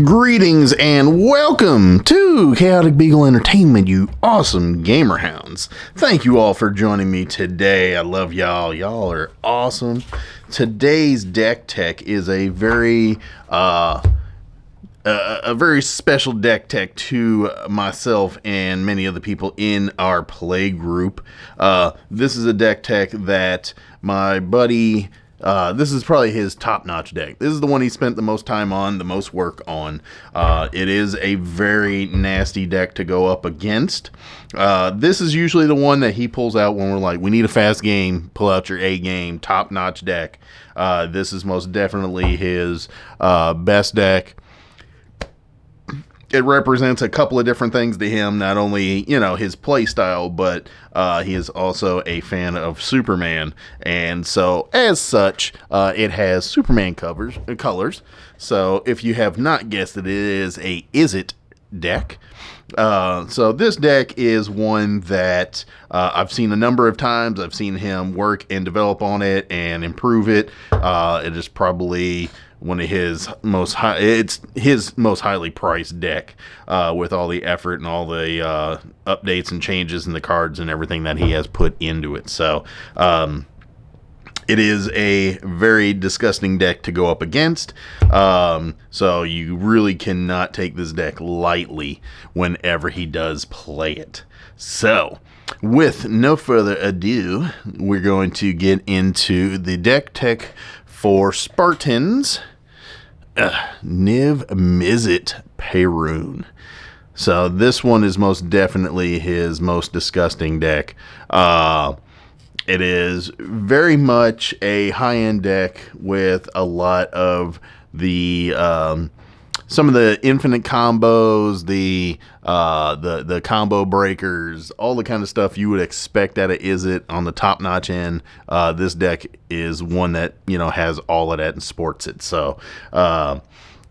Greetings and welcome to ChaoticBeagle Entertainment, you awesome gamer hounds. Thank you all for joining me today. I love y'all. Y'all are awesome. Today's DeckTech is a very special DeckTech to myself and many of the people in our play group. This is a DeckTech that my buddy, this is probably his top-notch deck. This is the one he spent the most time on, the most work on. It is a very nasty deck to go up against. This is usually the one that he pulls out when we're like, we need a fast game, pull out your A game, top-notch deck. This is most definitely his best deck. It represents a couple of different things to him, not only, his play style, but he is also a fan of Superman. And so, as such, it has Superman colors. So, if you have not guessed it, it is a Islet deck. So this deck is one that I've seen a number of times. I've seen him work and develop on it and improve it. It is probably one of his most highly priced deck, with all the effort and all the updates and changes in the cards and everything that he has put into it. So it is a very disgusting deck to go up against. So you really cannot take this deck lightly whenever he does play it. So with no further ado, we're going to get into the DeckTech for Spartans, Niv-Mizzet Parun. So this one is most definitely his most disgusting deck. It is very much a high-end deck with a lot of the some of the infinite combos, the combo breakers, all the kind of stuff you would expect out of Islet on the top-notch end. This deck is one that has all of that and sports it. So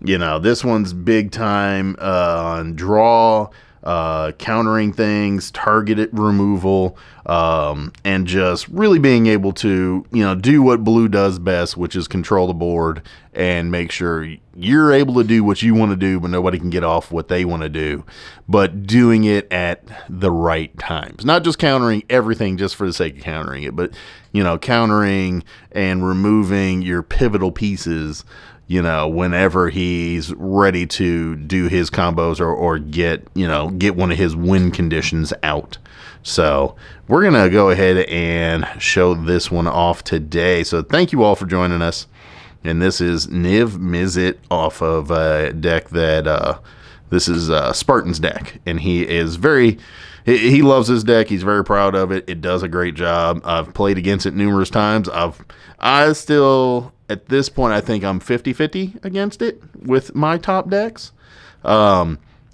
this one's big time on draw, countering things, targeted removal, and just really being able to, do what blue does best, which is control the board and make sure you're able to do what you want to do, but nobody can get off what they want to do, but doing it at the right times. Not just countering everything just for the sake of countering it, but, countering and removing your pivotal pieces, whenever he's ready to do his combos or get one of his win conditions out. So we're going to go ahead and show this one off today. So thank you all for joining us. And this is Niv-Mizzet off of a deck that, this is Spartan's deck. And he loves this deck. He's very proud of it. It does a great job. I've played against it numerous times. I still, at this point, I think I'm 50-50 against it with my top decks.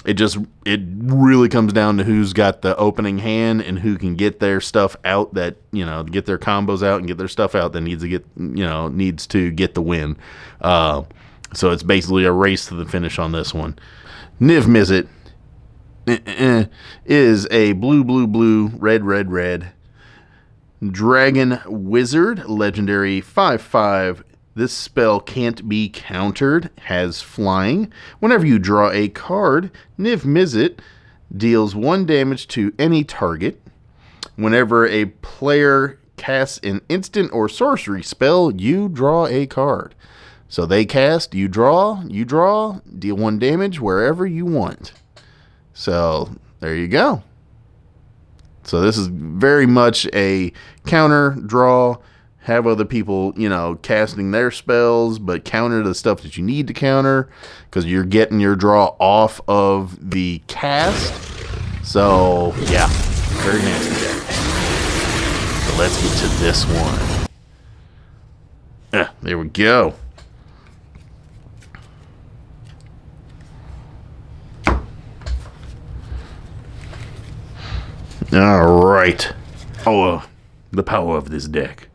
It really comes down to who's got the opening hand and who can get their stuff out that, get their combos out and get their stuff out that needs to get the win. So it's basically a race to the finish on this one. Niv-Mizzet is a blue, red dragon wizard, legendary 5/5. This spell can't be countered, has flying. Whenever you draw a card, Niv-Mizzet deals 1 damage to any target. Whenever a player casts an instant or sorcery spell, you draw a card. So they cast, you draw, deal 1 damage wherever you want. So there you go. So this is very much a counter, draw, have other people, casting their spells, but counter the stuff that you need to counter because you're getting your draw off of the cast. So, yeah, very nasty deck. So let's get to this one. There we go. All right. The power of this deck.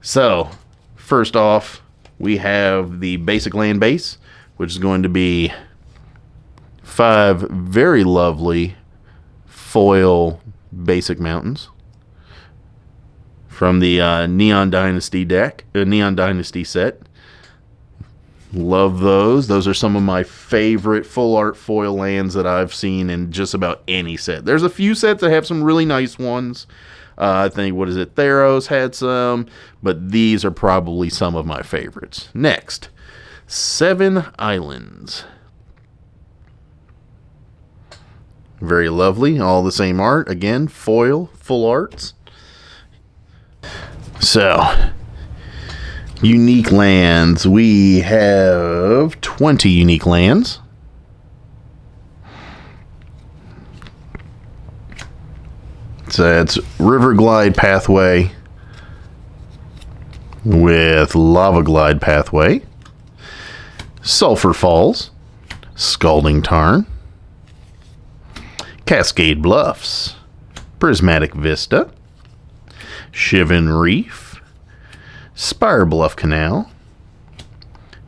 So, first off, we have the basic land base, which is going to be 5 very lovely foil basic mountains from the Neon Dynasty set. Love those. Those are some of my favorite full art foil lands that I've seen in just about any set. There's a few sets that have some really nice ones. I think, what is it, Theros had some, but these are probably some of my favorites. Next, 7 Islands. Very lovely, all the same art. Again, foil, full arts. So, Unique Lands. We have 20 Unique Lands. So it's LavaGlide Pathway with LavaGlide Pathway, Sulfer Falls, Scalding Tarn, Cascade Bluffs, Prismatic Vista, Shivan Reef, Spirebluff Canal,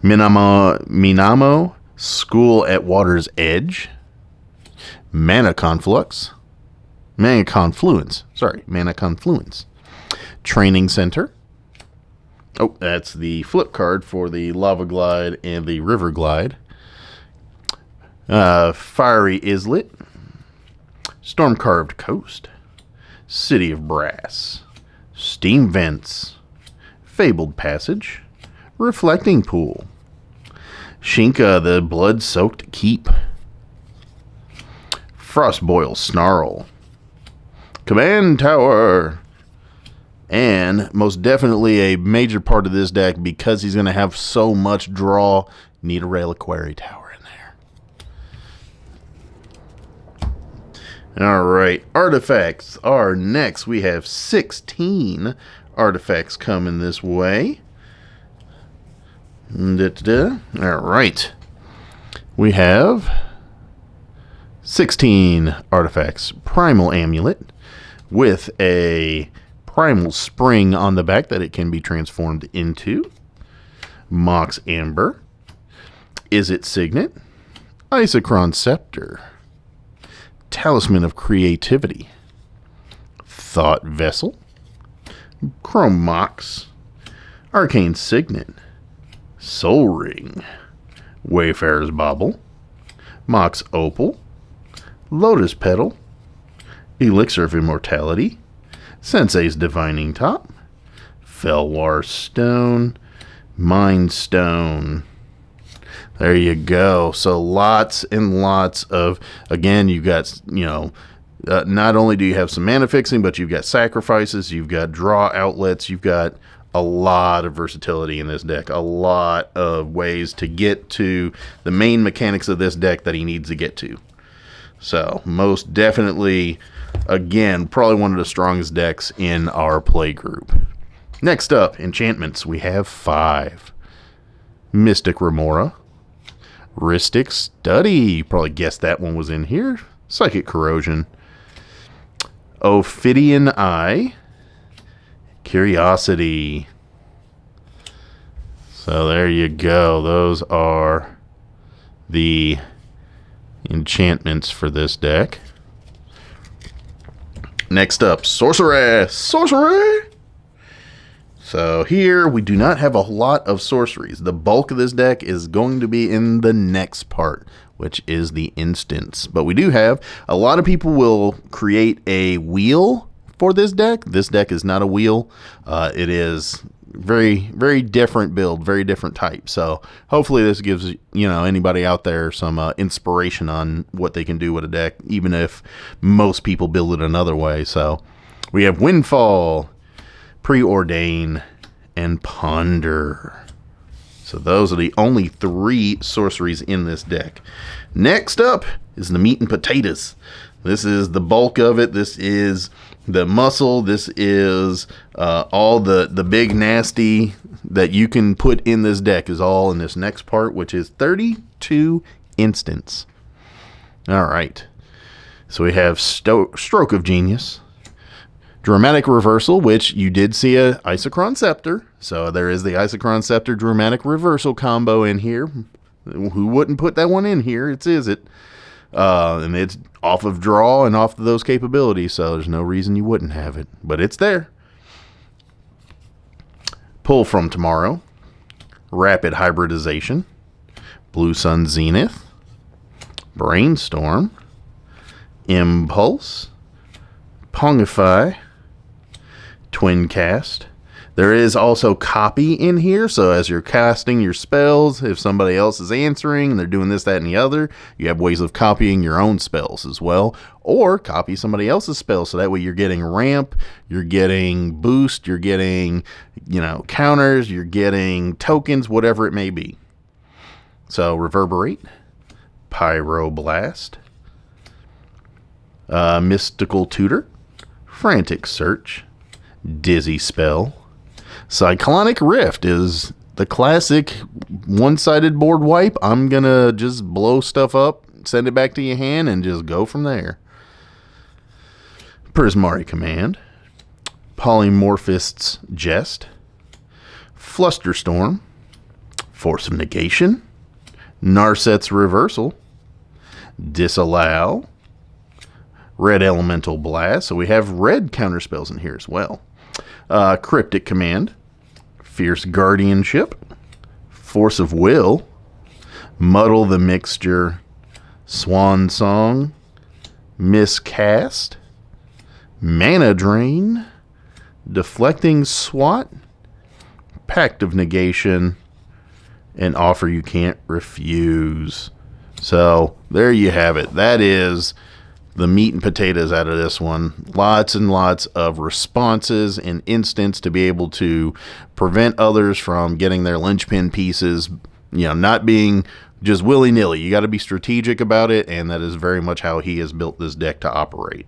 Minamo, School at Water's Edge, Confluence, Training Center. Oh, that's the flip card for the LavaGlide and the RiverGlide. Fiery Islet, Stormcared Coast, City of Brass, Steam Vents, Fabled Passage, Reflecting Pool, Shinka the Blood-Soaked Keep, Frostboil Snarl, Command Tower, and most definitely a major part of this deck, because he's going to have so much draw, need a Reliquary Tower in there. Alright, artifacts are next. We have 16 artifacts coming this way. Alright, we have 16 artifacts. Primal Amulet with a Primal Spring on the back that it can be transformed into. Mox Amber, Izzet Signet, Isochron Scepter, Talisman of Creativity, Thought Vessel, Chrome Mox, Arcane Signet, Soul Ring, Wayfarer's Bauble, Mox Opal, Lotus Petal, Elixir of Immortality, Sensei's Divining Top, Felwar Stone, Mind Stone. There you go. So lots and lots of, again, you've got, not only do you have some mana fixing, but you've got sacrifices, you've got draw outlets, you've got a lot of versatility in this deck, a lot of ways to get to the main mechanics of this deck that he needs to get to. So, most definitely, again, probably one of the strongest decks in our play group. Next up, enchantments. We have 5. Mystic Remora, Rhystic Study. You probably guessed that one was in here. Psychic Corrosion, Ophidian Eye, Curiosity. So there you go. Those are the enchantments for this deck. Next up, Sorcery. So here we do not have a lot of sorceries. The bulk of this deck is going to be in the next part, which is the instants. But we do have, a lot of people will create a wheel for this deck. This deck is not a wheel. It is very, very different build, very different type. So hopefully this gives, anybody out there some inspiration on what they can do with a deck, even if most people build it another way. So we have Windfall, Preordain, and Ponder. So those are the only 3 sorceries in this deck. Next up is the meat and potatoes. This is the bulk of it. This is the muscle. This is all the big nasty that you can put in this deck is all in this next part, which is 32 instants. All right. So we have Stroke of Genius, Dramatic Reversal, which you did see a Isochron Scepter. So there is the Isochron Scepter Dramatic Reversal combo in here. Who wouldn't put that one in here? It's Izzet. And it's off of draw and off of those capabilities, so there's no reason you wouldn't have it. But it's there. Pull from Tomorrow, Rapid Hybridization, Blue Sun Zenith, Brainstorm, Impulse, Pongify, Twincast. There is also copy in here, so as you're casting your spells, if somebody else is answering and they're doing this, that, and the other, you have ways of copying your own spells as well, or copy somebody else's spells, so that way you're getting ramp, you're getting boost, you're getting, counters, you're getting tokens, whatever it may be. So Reverberate, Pyroblast, Mystical Tutor, Frantic Search, Dizzy Spell. Cyclonic Rift is the classic one-sided board wipe. I'm going to just blow stuff up, send it back to your hand, and just go from there. Prismatic Command, Polymorphist's Jest, Flusterstorm, Force of Negation, Narset's Reversal, Disallow, Red Elemental Blast. So we have red counterspells in here as well. Cryptic Command, Fierce Guardianship, Force of Will, Muddle the Mixture, Swan Song, Miscast, Mana Drain, Deflecting Swat, Pact of Negation, and Offer You Can't Refuse. So there you have it. That is the meat and potatoes out of this one. Lots and lots of responses and instants to be able to prevent others from getting their linchpin pieces, not being just willy-nilly. You got to be strategic about it, and that is very much how he has built this deck to operate.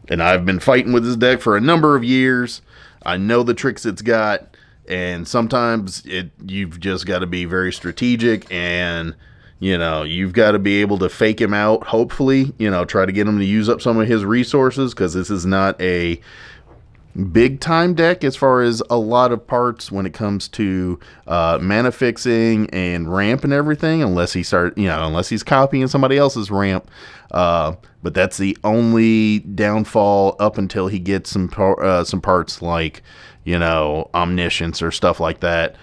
And I've been fighting with this deck for a number of years. I know the tricks it's got, and sometimes you've just got to be very strategic, and you've got to be able to fake him out, hopefully, try to get him to use up some of his resources, because this is not a big-time deck as far as a lot of parts when it comes to mana fixing and ramp and everything, unless he's copying somebody else's ramp. But that's the only downfall up until he gets some parts like, Omniscience or stuff like that.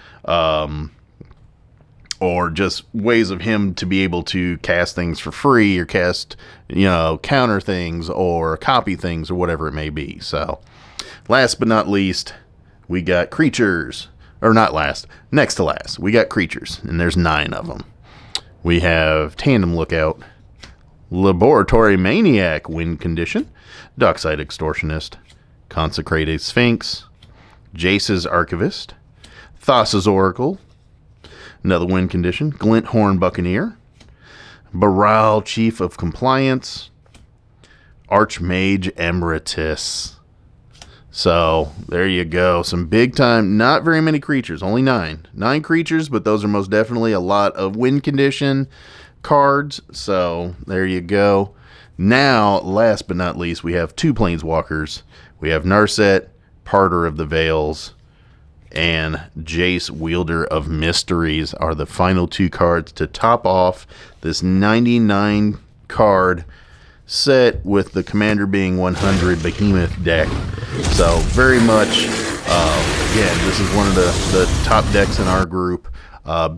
Or just ways of him to be able to cast things for free, or cast, counter things, or copy things, or whatever it may be. So, last but not least, we got creatures. Or not last, next to last, we got creatures, and there's 9 of them. We have Tandem Lookout, Laboratory Maniac, Win Condition, Dockside Extortionist, Consecrated Sphinx, Jace's Archivist, Thassa's Oracle, another win condition, Glinthorn Buccaneer, Baral Chief of Compliance, Archmage Emeritus. So, there you go. Some big time, not very many creatures, only 9. 9 creatures, but those are most definitely a lot of win condition cards. So, there you go. Now, last but not least, we have 2 Planeswalkers. We have Narset, Parter of the Veils, and Jace, Wielder of Mysteries are the final 2 cards to top off this 99 card set, with the commander being 100 behemoth deck. So very much, again, this is one of the top decks in our group.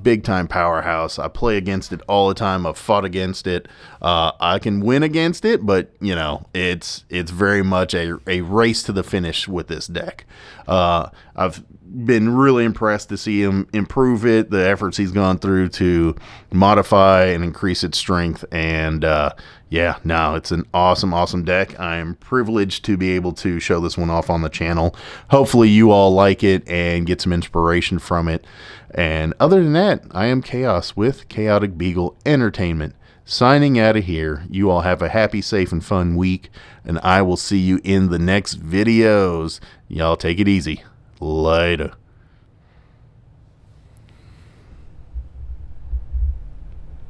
Big time powerhouse. I play against it all the time. I've fought against it. I can win against it, but it's very much a race to the finish with this deck. I've been really impressed to see him improve it, the efforts he's gone through to modify and increase its strength, and it's an awesome deck. I am privileged to be able to show this one off on the channel. Hopefully you all like it and get some inspiration from it. And other than that, I am Chaos with Chaotic Beagle Entertainment, signing out of here. You all have a happy, safe, and fun week, and I will see you in the next videos. Y'all take it easy. Later.